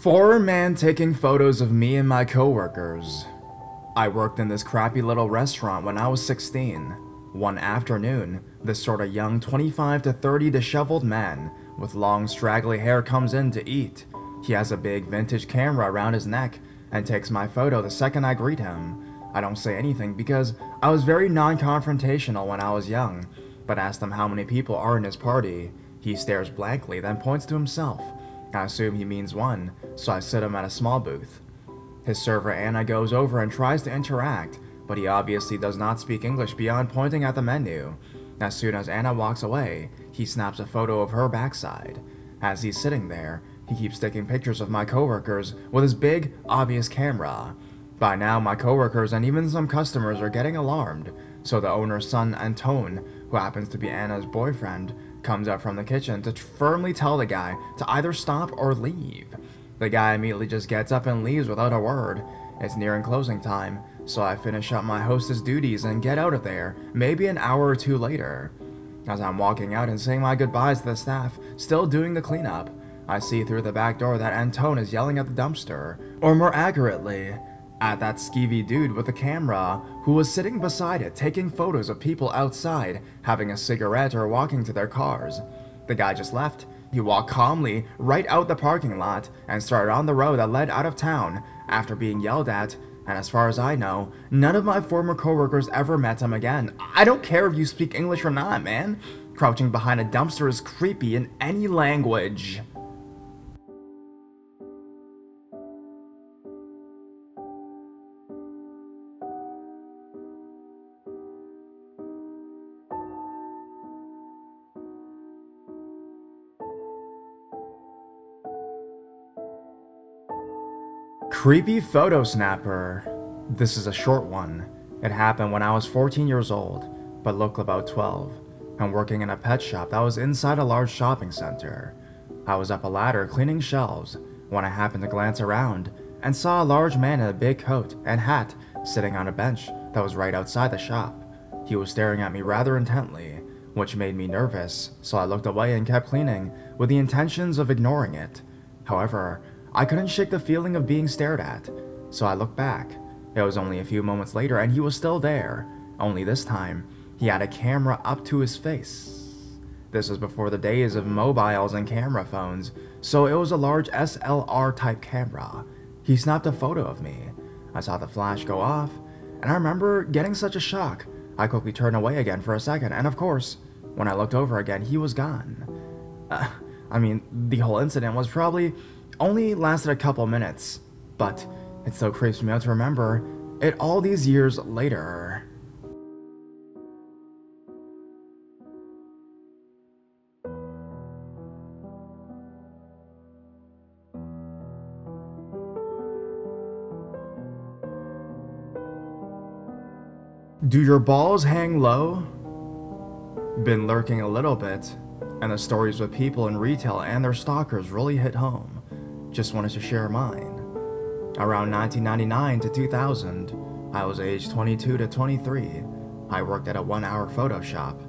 Foreign man taking photos of me and my coworkers. I worked in this crappy little restaurant when I was 16. One afternoon, this sort of young 25 to 30 disheveled man with long straggly hair comes in to eat. He has a big vintage camera around his neck and takes my photo the second I greet him. I don't say anything because I was very non-confrontational when I was young, but asked him how many people are in his party. He stares blankly, then points to himself. I assume he means one, so I sit him at a small booth. His server Anna goes over and tries to interact, but he obviously does not speak English beyond pointing at the menu. As soon as Anna walks away, he snaps a photo of her backside. As he's sitting there, he keeps taking pictures of my coworkers with his big, obvious camera. By now, my coworkers and even some customers are getting alarmed, so the owner's son, Anton, who happens to be Anna's boyfriend, comes out from the kitchen to firmly tell the guy to either stop or leave. The guy immediately just gets up and leaves without a word. It's nearing closing time, so I finish up my hostess duties and get out of there, maybe an hour or two later. As I'm walking out and saying my goodbyes to the staff, still doing the cleanup, I see through the back door that Anton is yelling at the dumpster, or more accurately, at that skeevy dude with the camera who was sitting beside it taking photos of people outside having a cigarette or walking to their cars. The guy just left. He walked calmly right out the parking lot and started on the road that led out of town after being yelled at, and as far as I know, none of my former coworkers ever met him again. I don't care if you speak English or not, man. Crouching behind a dumpster is creepy in any language. Creepy photo snapper. This is a short one. It happened when I was 14 years old, but looked about 12, and working in a pet shop that was inside a large shopping center. I was up a ladder cleaning shelves when I happened to glance around and saw a large man in a big coat and hat sitting on a bench that was right outside the shop. He was staring at me rather intently, which made me nervous, so I looked away and kept cleaning with the intentions of ignoring it. However, I couldn't shake the feeling of being stared at, so I looked back. It was only a few moments later and he was still there, only this time, he had a camera up to his face. This was before the days of mobiles and camera phones, so it was a large SLR type camera. He snapped a photo of me. I saw the flash go off, and I remember getting such a shock. I quickly turned away again for a second, and of course, when I looked over again, he was gone. The whole incident was probably only lasted a couple minutes, but it still creeps me out to remember it all these years later. Do your balls hang low? Been lurking a little bit, and the stories with people in retail and their stalkers really hit home. Just wanted to share mine. Around 1999 to 2000, I was aged 22 to 23. I worked at a 1-hour photo shop.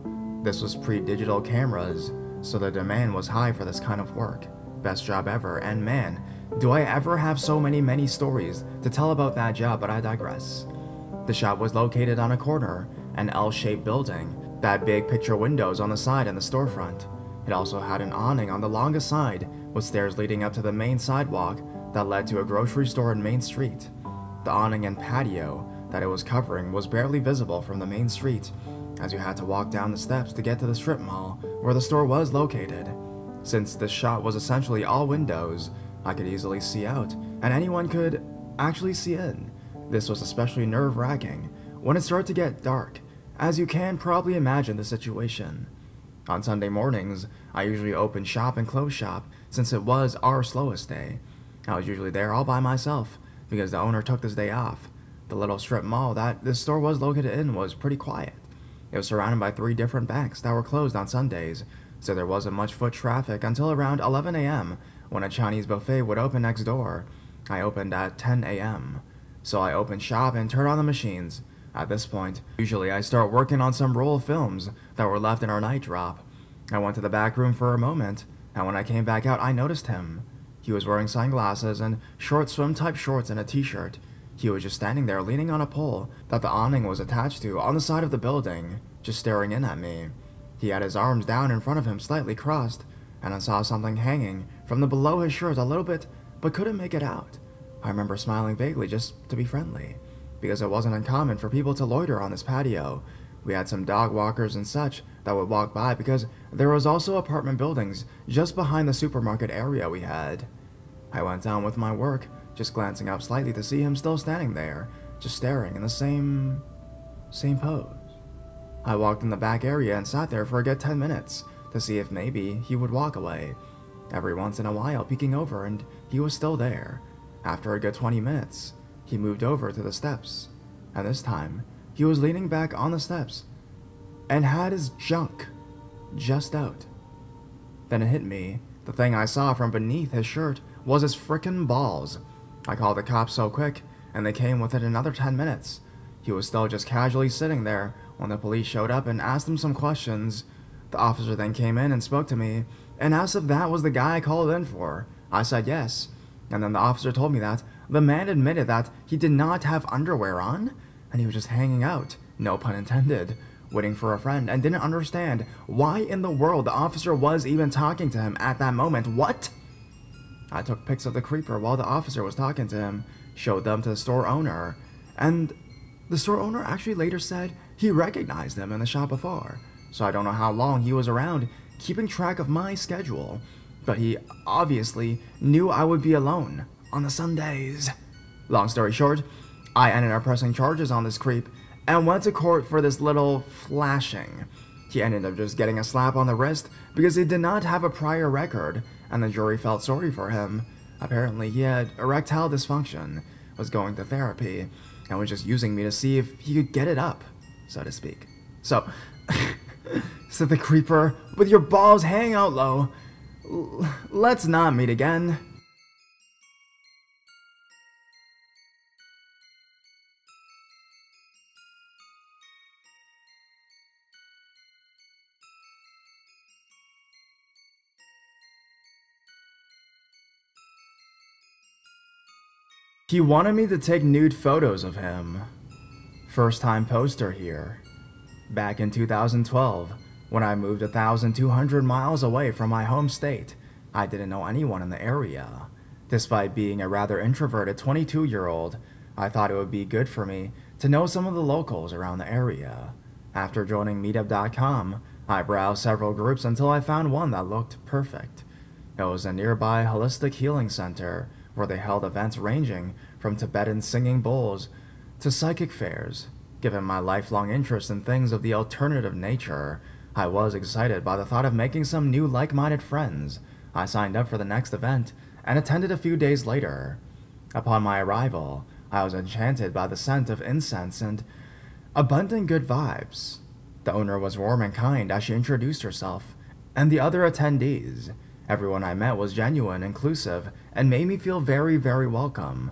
This was pre-digital cameras, so the demand was high for this kind of work. Best job ever, and man, do I ever have so many stories to tell about that job, but I digress. The shop was located on a corner, an L-shaped building, that big picture windows on the side and the storefront. It also had an awning on the longest side, with stairs leading up to the main sidewalk that led to a grocery store in Main Street. The awning and patio that it was covering was barely visible from the main street, as you had to walk down the steps to get to the strip mall where the store was located. Since this shop was essentially all windows, I could easily see out, and anyone could actually see in. This was especially nerve-wracking when it started to get dark, as you can probably imagine the situation. On Sunday mornings, I usually opened shop and closed shop since it was our slowest day. I was usually there all by myself because the owner took this day off. The little strip mall that this store was located in was pretty quiet. It was surrounded by 3 different banks that were closed on Sundays, so there wasn't much foot traffic until around 11 a.m. when a Chinese buffet would open next door. I opened at 10 a.m. So I opened shop and turned on the machines. At this point, usually I start working on some roll of films that were left in our night drop. I went to the back room for a moment, and when I came back out, I noticed him. He was wearing sunglasses and short swim-type shorts and a t-shirt. He was just standing there leaning on a pole that the awning was attached to on the side of the building, just staring in at me. He had his arms down in front of him, slightly crossed, and I saw something hanging from the below his shirt a little bit, but couldn't make it out. I remember smiling vaguely just to be friendly, because it wasn't uncommon for people to loiter on this patio. We had some dog walkers and such that would walk by because there was also apartment buildings just behind the supermarket area we had. I went down with my work, just glancing up slightly to see him still standing there, just staring in the same pose. I walked in the back area and sat there for a good 10 minutes to see if maybe he would walk away. Every once in a while peeking over, and he was still there. After a good 20 minutes, he moved over to the steps, and this time, he was leaning back on the steps and had his junk just out. Then it hit me. The thing I saw from beneath his shirt was his frickin' balls. I called the cops so quick, and they came within another 10 minutes. He was still just casually sitting there when the police showed up and asked him some questions. The officer then came in and spoke to me and asked if that was the guy I called in for. I said yes, and then the officer told me that the man admitted that he did not have underwear on, and he was just hanging out, no pun intended, waiting for a friend, and didn't understand why in the world the officer was even talking to him at that moment. What? I took pics of the creeper while the officer was talking to him, showed them to the store owner, and the store owner actually later said he recognized him in the shop before. So I don't know how long he was around keeping track of my schedule, but he obviously knew I would be alone on the Sundays. Long story short, I ended up pressing charges on this creep and went to court for this little flashing. He ended up just getting a slap on the wrist because he did not have a prior record, and the jury felt sorry for him. Apparently he had erectile dysfunction, was going to therapy, and was just using me to see if he could get it up, so to speak. So, so the creeper, with your balls hanging out low, let's not meet again. He wanted me to take nude photos of him. First time poster here. Back in 2012, when I moved 1,200 miles away from my home state, I didn't know anyone in the area. Despite being a rather introverted 22-year-old, I thought it would be good for me to know some of the locals around the area. After joining meetup.com, I browsed several groups until I found one that looked perfect. It was a nearby holistic healing center where they held events ranging from Tibetan singing bowls to psychic fairs. Given my lifelong interest in things of the alternative nature, I was excited by the thought of making some new like-minded friends. I signed up for the next event and attended a few days later. Upon my arrival, I was enchanted by the scent of incense and abundant good vibes. The owner was warm and kind as she introduced herself, and the other attendees. Everyone I met was genuine, inclusive, and made me feel very, very welcome.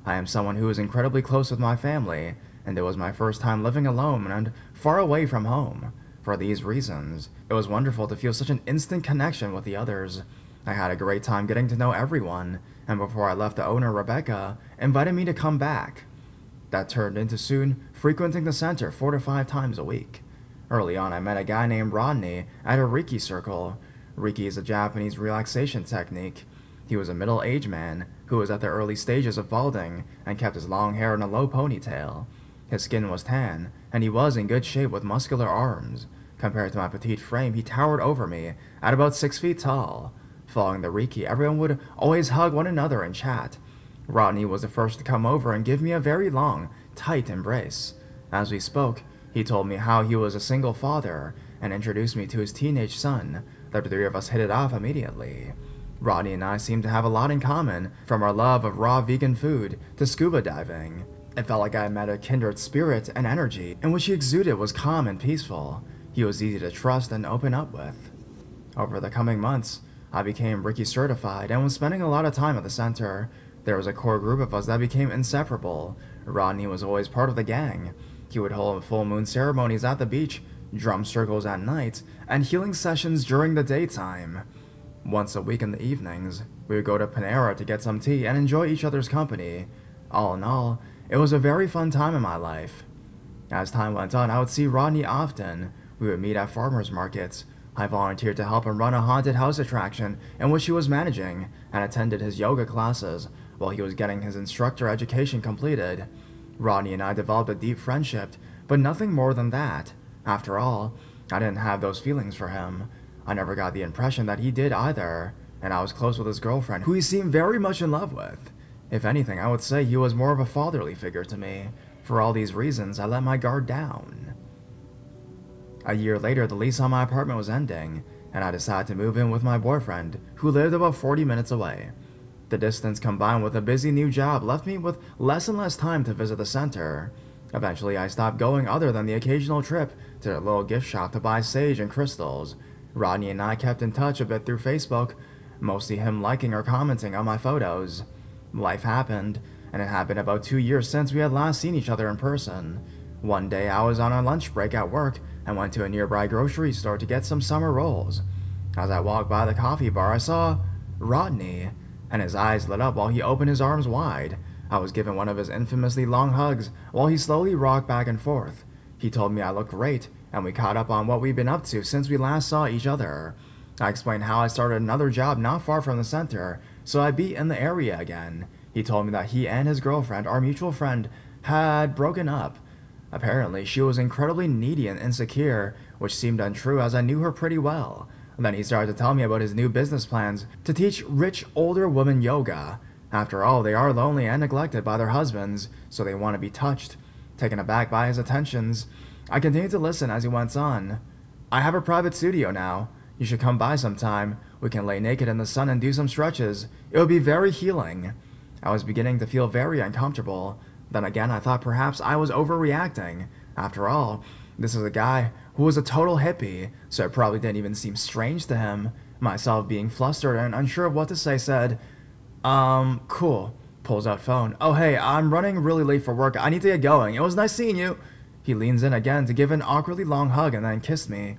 I am someone who is incredibly close with my family, and it was my first time living alone and far away from home. For these reasons, it was wonderful to feel such an instant connection with the others. I had a great time getting to know everyone, and before I left, the owner, Rebecca, invited me to come back. That turned into soon frequenting the center 4 to 5 times a week. Early on, I met a guy named Rodney at a Reiki circle. Reiki is a Japanese relaxation technique. He was a middle-aged man who was at the early stages of balding and kept his long hair in a low ponytail. His skin was tan, and he was in good shape with muscular arms. Compared to my petite frame, he towered over me at about 6 feet tall. Following the Reiki, everyone would always hug one another and chat. Rodney was the first to come over and give me a very long, tight embrace. As we spoke, he told me how he was a single father and introduced me to his teenage son. The 3 of us hit it off immediately. Rodney and I seemed to have a lot in common, from our love of raw vegan food to scuba diving. It felt like I met a kindred spirit and energy, and what he exuded was calm and peaceful. He was easy to trust and open up with. Over the coming months, I became Reiki certified and was spending a lot of time at the center. There was a core group of us that became inseparable. Rodney was always part of the gang. He would hold full moon ceremonies at the beach, drum circles at night, and healing sessions during the daytime. Once a week in the evenings, We would go to Panera to get some tea and enjoy each other's company. All in all, it was a very fun time in my life. As time went on, I would see Rodney often. We would meet at farmers markets. I volunteered to help him run a haunted house attraction in which he was managing, and attended his yoga classes while he was getting his instructor education completed. Rodney and I developed a deep friendship, but nothing more than that. After all, I didn't have those feelings for him. I never got the impression that he did either, and I was close with his girlfriend, who he seemed very much in love with. If anything, I would say he was more of a fatherly figure to me. For all these reasons, I let my guard down. A year later, the lease on my apartment was ending, and I decided to move in with my boyfriend, who lived about 40 minutes away. The distance combined with a busy new job left me with less and less time to visit the center. Eventually, I stopped going other than the occasional trip to the little gift shop to buy sage and crystals. Rodney and I kept in touch a bit through Facebook, mostly him liking or commenting on my photos. Life happened, and it had been about 2 years since we had last seen each other in person. One day I was on a lunch break at work and went to a nearby grocery store to get some summer rolls. As I walked by the coffee bar, I saw Rodney, and his eyes lit up while he opened his arms wide. I was given one of his infamously long hugs while he slowly rocked back and forth. He told me I looked great, and we caught up on what we'd been up to since we last saw each other. I explained how I started another job not far from the center, so I'd be in the area again. He told me that he and his girlfriend, our mutual friend, had broken up. Apparently, she was incredibly needy and insecure, which seemed untrue as I knew her pretty well. Then he started to tell me about his new business plans to teach rich older women yoga. After all, they are lonely and neglected by their husbands, so they want to be touched. Taken aback by his attentions, I continued to listen as he went on. I have a private studio now. You should come by sometime. We can lay naked in the sun and do some stretches. It would be very healing. I was beginning to feel very uncomfortable. Then again, I thought perhaps I was overreacting. After all, this is a guy who was a total hippie, so it probably didn't even seem strange to him. Myself, being flustered and unsure of what to say, said, cool. Pulls out phone. Oh hey, I'm running really late for work. I need to get going. It was nice seeing you. He leans in again to give an awkwardly long hug and then kissed me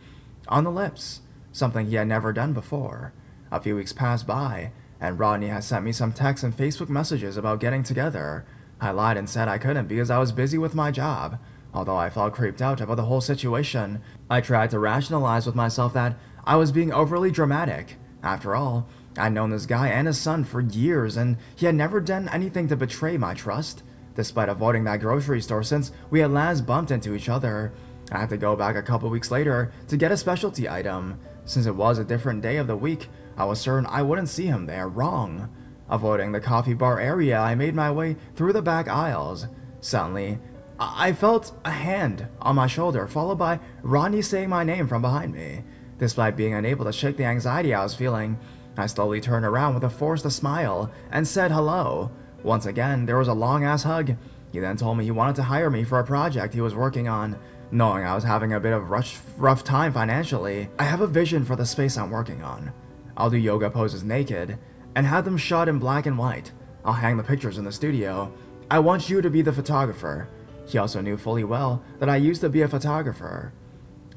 on the lips, something he had never done before. A few weeks passed by, and Rodney has sent me some texts and Facebook messages about getting together. I lied and said I couldn't because I was busy with my job. Although I felt creeped out about the whole situation, I tried to rationalize with myself that I was being overly dramatic. After all, I'd known this guy and his son for years, and he had never done anything to betray my trust. Despite avoiding that grocery store since we had last bumped into each other, I had to go back a couple weeks later to get a specialty item. Since it was a different day of the week, I was certain I wouldn't see him there. Wrong. Avoiding the coffee bar area, I made my way through the back aisles. Suddenly, I felt a hand on my shoulder, followed by Rodney saying my name from behind me. Despite being unable to shake the anxiety I was feeling, I slowly turned around with a forced smile and said hello. Once again, there was a long-ass hug. He then told me he wanted to hire me for a project he was working on. Knowing I was having a bit of rough time financially, I have a vision for the space I'm working on. I'll do yoga poses naked, and have them shot in black and white. I'll hang the pictures in the studio. I want you to be the photographer. He also knew fully well that I used to be a photographer.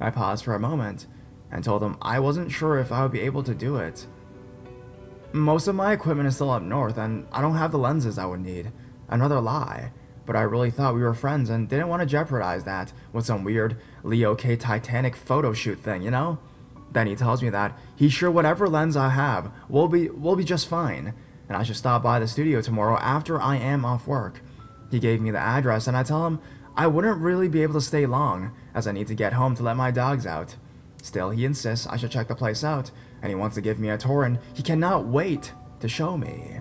I paused for a moment, and told him I wasn't sure if I would be able to do it. Most of my equipment is still up north, and I don't have the lenses I would need. Another lie. But I really thought we were friends and didn't want to jeopardize that with some weird Leo K Titanic Photoshoot thing, you know? Then he tells me that he's sure whatever lens I have will be just fine, and I should stop by the studio tomorrow after I am off work. He gave me the address, and I tell him I wouldn't really be able to stay long, as I need to get home to let my dogs out. Still, he insists I should check the place out, and he wants to give me a tour, and he cannot wait to show me.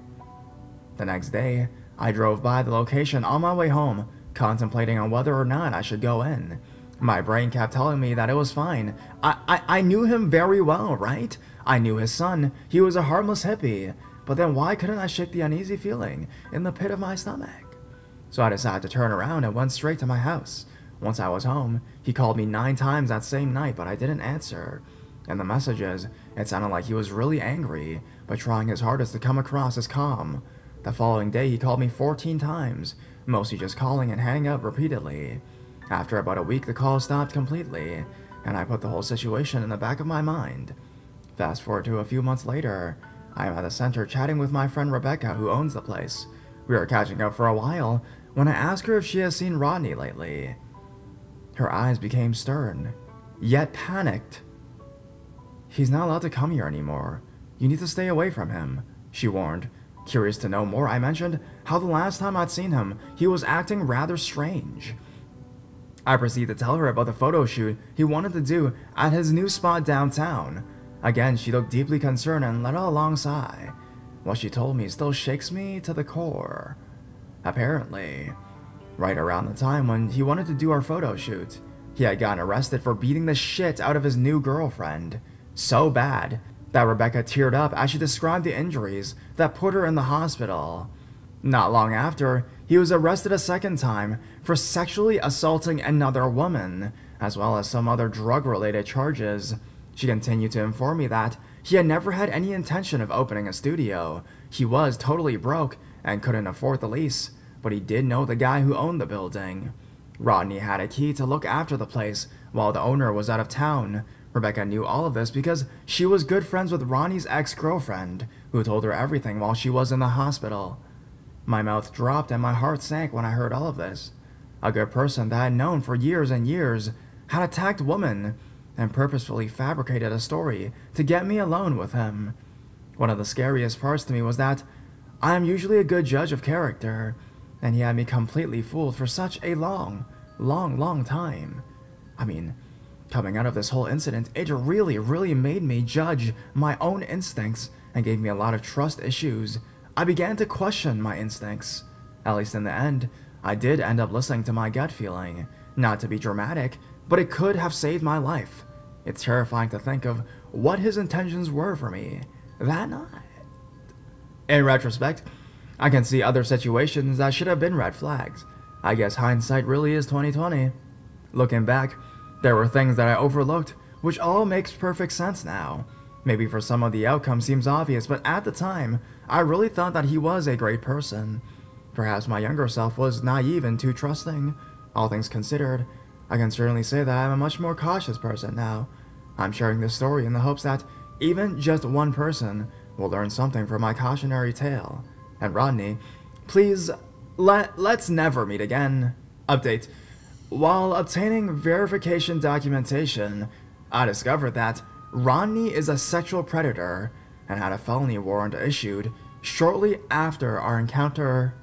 The next day, I drove by the location on my way home, contemplating on whether or not I should go in. My brain kept telling me that it was fine. I knew him very well, right? I knew his son. He was a harmless hippie. But then why couldn't I shake the uneasy feeling in the pit of my stomach? So I decided to turn around and went straight to my house. Once I was home, he called me 9 times that same night, but I didn't answer. In the messages, it sounded like he was really angry, but trying his hardest to come across as calm. The following day, he called me 14 times, mostly just calling and hanging up repeatedly. After about a week, the call stopped completely, and I put the whole situation in the back of my mind. Fast forward to a few months later, I am at the center chatting with my friend Rebecca, who owns the place. We were catching up for a while when I asked her if she has seen Rodney lately. Her eyes became stern, yet panicked. He's not allowed to come here anymore. You need to stay away from him, she warned. Curious to know more, I mentioned how the last time I'd seen him, he was acting rather strange. I proceeded to tell her about the photo shoot he wanted to do at his new spot downtown. Again, she looked deeply concerned and let out a long sigh. What she told me still shakes me to the core. Apparently, right around the time when he wanted to do our photo shoot, he had gotten arrested for beating the shit out of his new girlfriend. So bad that Rebecca teared up as she described the injuries that put her in the hospital. Not long after, he was arrested a second time for sexually assaulting another woman, as well as some other drug-related charges. She continued to inform me that he had never had any intention of opening a studio. He was totally broke and couldn't afford the lease, but he did know the guy who owned the building. Rodney had a key to look after the place while the owner was out of town. Rebecca knew all of this because she was good friends with Ronnie's ex-girlfriend, who told her everything while she was in the hospital. My mouth dropped and my heart sank when I heard all of this. A good person that I had known for years and years had attacked women and purposefully fabricated a story to get me alone with him. One of the scariest parts to me was that I am usually a good judge of character, and he had me completely fooled for such a long time. I mean, coming out of this whole incident, it really made me judge my own instincts and gave me a lot of trust issues. I began to question my instincts. At least in the end, I did end up listening to my gut feeling. Not to be dramatic, but it could have saved my life. It's terrifying to think of what his intentions were for me that night. In retrospect, I can see other situations that should have been red flags. I guess hindsight really is 20/20. Looking back, there were things that I overlooked, which all makes perfect sense now. Maybe for some of the outcome seems obvious, but at the time, I really thought that he was a great person. Perhaps my younger self was naive and too trusting. All things considered, I can certainly say that I'm a much more cautious person now. I'm sharing this story in the hopes that even just one person will learn something from my cautionary tale. And Rodney, please, let's never meet again. Update. While obtaining verification documentation, I discovered that Rodney is a sexual predator and had a felony warrant issued shortly after our encounter